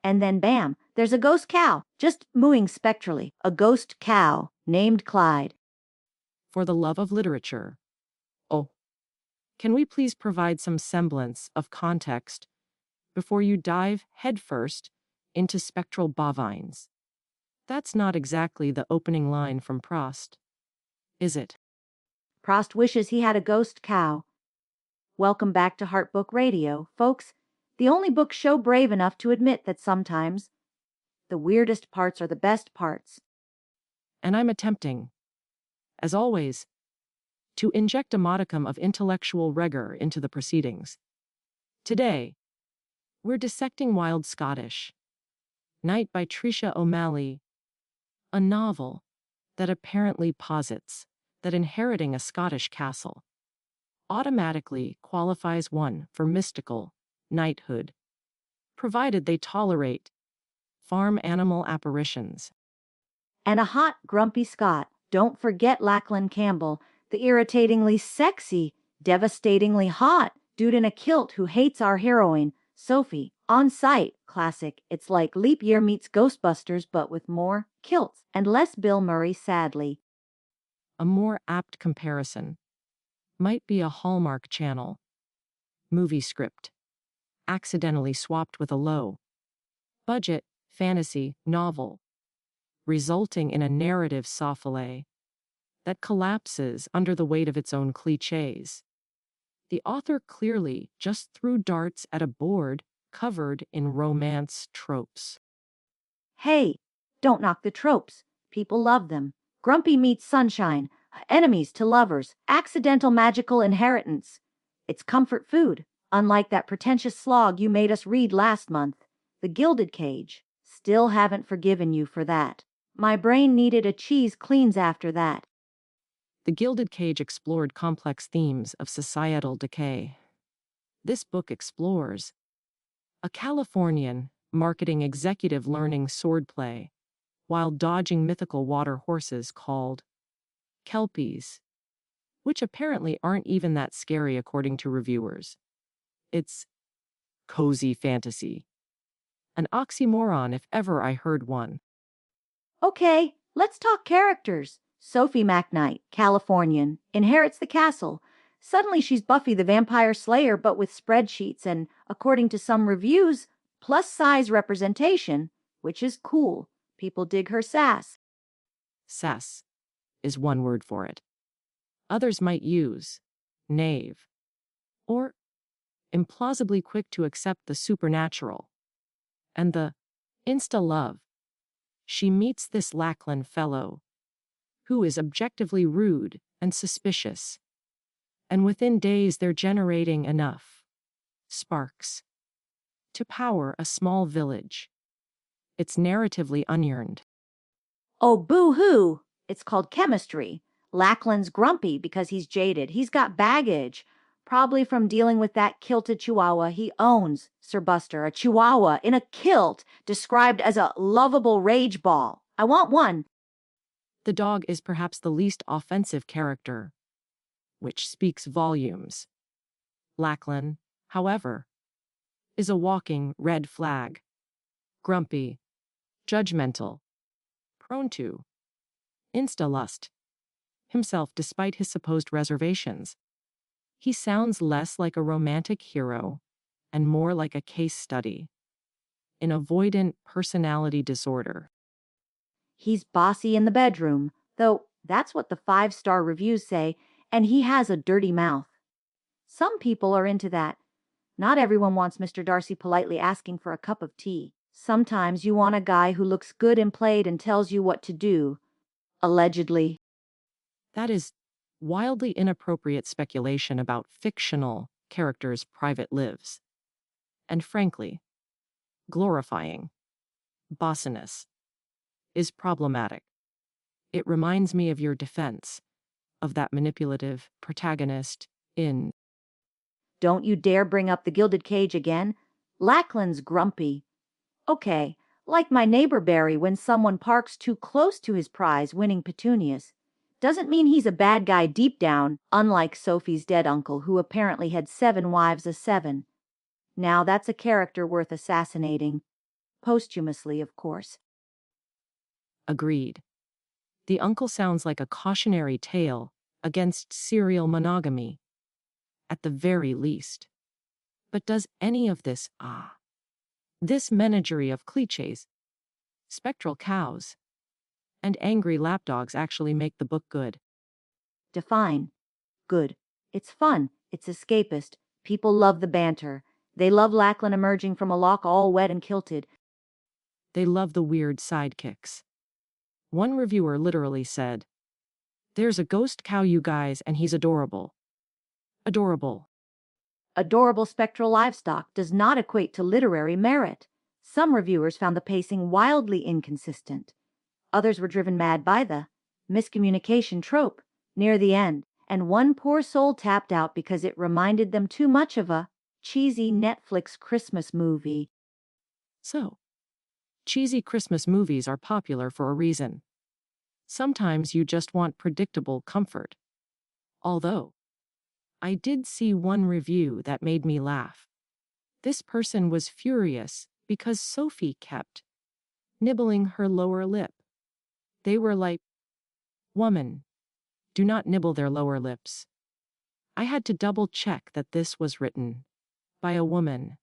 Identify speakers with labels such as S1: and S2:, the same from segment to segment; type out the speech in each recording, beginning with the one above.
S1: And then bam, there's a ghost cow, just mooing spectrally. A ghost cow, named Clyde.
S2: For the love of literature. Oh, can we please provide some semblance of context before you dive headfirst into spectral bovines? That's not exactly the opening line from Proust, is it?
S1: Proust wishes he had a ghost cow. Welcome back to Heartbook Radio, folks. The only book show brave enough to admit that sometimes the weirdest parts are the best parts.
S2: And I'm attempting, as always, to inject a modicum of intellectual rigor into the proceedings. Today, we're dissecting Wild Scottish, Knight by Tricia O'Malley, a novel that apparently posits that inheriting a Scottish castle automatically qualifies one for mystical knighthood, provided they tolerate farm animal apparitions.
S1: And a hot, grumpy Scot. Don't forget Lachlan Campbell, the irritatingly sexy, devastatingly hot dude in a kilt who hates our heroine, Sophie. On site, classic. It's like Leap Year meets Ghostbusters, but with more kilts and less Bill Murray, sadly.
S2: A more apt comparison might be a Hallmark Channel movie script, accidentally swapped with a low-budget fantasy novel, resulting in a narrative souffle that collapses under the weight of its own cliches. The author clearly just threw darts at a board covered in romance tropes.
S1: Hey, don't knock the tropes. People love them. Grumpy meets sunshine, enemies to lovers, accidental magical inheritance. It's comfort food, unlike that pretentious slog you made us read last month, The Gilded Cage. Still haven't forgiven you for that. My brain needed a cheese cleanse after that.
S2: The Gilded Cage explored complex themes of societal decay. This book explores a Californian marketing executive learning swordplay while dodging mythical water horses called Kelpies, which apparently aren't even that scary according to reviewers. It's cozy fantasy. An oxymoron if ever I heard one.
S1: Okay, let's talk characters. Sophie MacKnight, Californian, inherits the castle. Suddenly she's Buffy the Vampire Slayer, but with spreadsheets and, according to some reviews, plus-size representation, which is cool. People dig her sass.
S2: Sass is one word for it. Others might use knave or implausibly quick to accept the supernatural and the insta-love. She meets this Lachlan fellow who is objectively rude and suspicious, and within days they're generating enough sparks to power a small village. It's narratively unearned.
S1: Oh, boo-hoo! It's called chemistry. Lachlan's grumpy because he's jaded. He's got baggage, probably from dealing with that kilted Chihuahua he owns. Sir Buster, a Chihuahua in a kilt, described as a lovable rage ball. I want one.
S2: The dog is perhaps the least offensive character, which speaks volumes. Lachlan, however, is a walking red flag. Grumpy, judgmental, prone to insta-lust himself despite his supposed reservations. He sounds less like a romantic hero and more like a case study in avoidant personality disorder.
S1: He's bossy in the bedroom, though that's what the 5-star reviews say, and he has a dirty mouth. Some people are into that. Not everyone wants Mr. Darcy politely asking for a cup of tea. Sometimes you want a guy who looks good and played and tells you what to do. Allegedly.
S2: That is wildly inappropriate speculation about fictional characters' private lives. And frankly, glorifying bossiness is problematic. It reminds me of your defense of that manipulative protagonist in
S1: Don't you dare bring up the Gilded Cage again. Lachlan's grumpy. Okay, like my neighbor Barry when someone parks too close to his prize winning petunias. Doesn't mean he's a bad guy deep down, unlike Sophie's dead uncle who apparently had 7 wives of 7. Now that's a character worth assassinating. Posthumously, of course.
S2: Agreed. The uncle sounds like a cautionary tale against serial monogamy, at the very least. But does any of this menagerie of clichés, spectral cows, and angry lapdogs actually make the book good?
S1: Define. Good. It's fun. It's escapist. People love the banter. They love Lachlan emerging from a loch all wet and kilted.
S2: They love the weird sidekicks. One reviewer literally said, "There's a ghost cow, you guys, and he's adorable." Adorable.
S1: Adorable spectral livestock does not equate to literary merit. Some reviewers found the pacing wildly inconsistent. Others were driven mad by the miscommunication trope near the end, and one poor soul tapped out because it reminded them too much of a cheesy Netflix Christmas movie.
S2: So, cheesy Christmas movies are popular for a reason. Sometimes you just want predictable comfort. Although, I did see one review that made me laugh. This person was furious because Sophie kept nibbling her lower lip. They were like, "Woman, do not nibble their lower lips." I had to double check that this was written by a woman.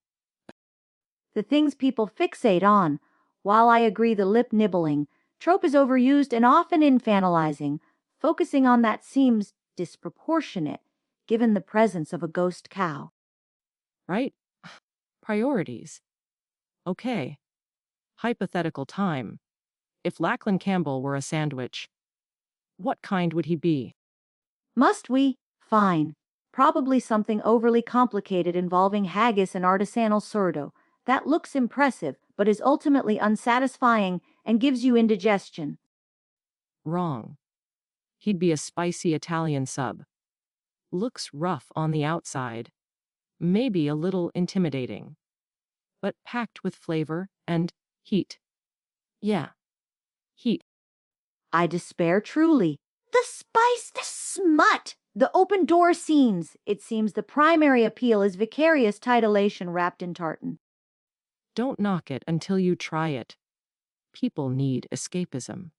S1: The things people fixate on. While I agree the lip nibbling trope is overused and often infantilizing, focusing on that seems disproportionate given the presence of a ghost cow.
S2: Right? Priorities. Okay. Hypothetical time. If Lachlan Campbell were a sandwich, what kind would he be?
S1: Must we? Fine. Probably something overly complicated involving haggis and artisanal sourdough. That looks impressive, but is ultimately unsatisfying and gives you indigestion.
S2: Wrong. He'd be a spicy Italian sub. Looks rough on the outside. Maybe a little intimidating. But packed with flavor and heat. Yeah. Heat.
S1: I despair truly. The spice, the smut, the open door scenes. It seems the primary appeal is vicarious titillation wrapped in tartan.
S2: Don't knock it until you try it. People need escapism.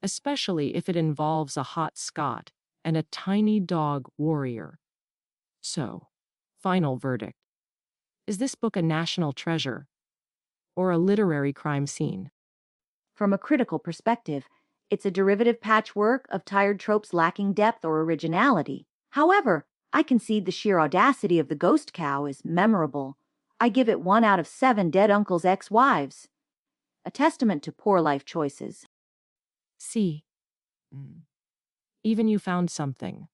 S2: Especially if it involves a hot Scot and a tiny dog warrior. So, final verdict. Is this book a national treasure? Or a literary crime scene?
S1: From a critical perspective, it's a derivative patchwork of tired tropes lacking depth or originality. However, I concede the sheer audacity of the ghost cow is memorable. I give it 1 out of 7 dead uncle's ex-wives. A testament to poor life choices.
S2: See. Even you found something.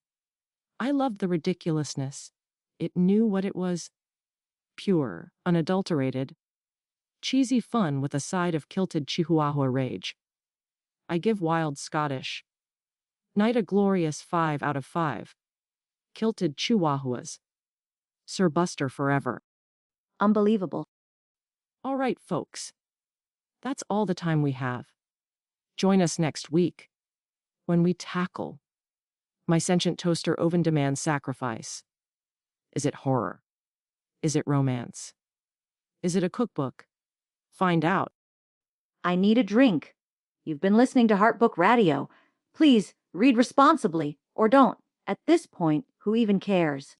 S2: I loved the ridiculousness. It knew what it was. Pure, unadulterated. Cheesy fun with a side of kilted Chihuahua rage. I give Wild Scottish Knight a glorious 5 out of 5. Kilted Chihuahuas. Sir Buster forever.
S1: Unbelievable.
S2: All right, folks. That's all the time we have. Join us next week when we tackle My Sentient Toaster Oven Demands Sacrifice. Is it horror? Is it romance? Is it a cookbook? Find out.
S1: I need a drink. You've been listening to Heartbook Radio. Please read responsibly, or don't. At this point, who even cares?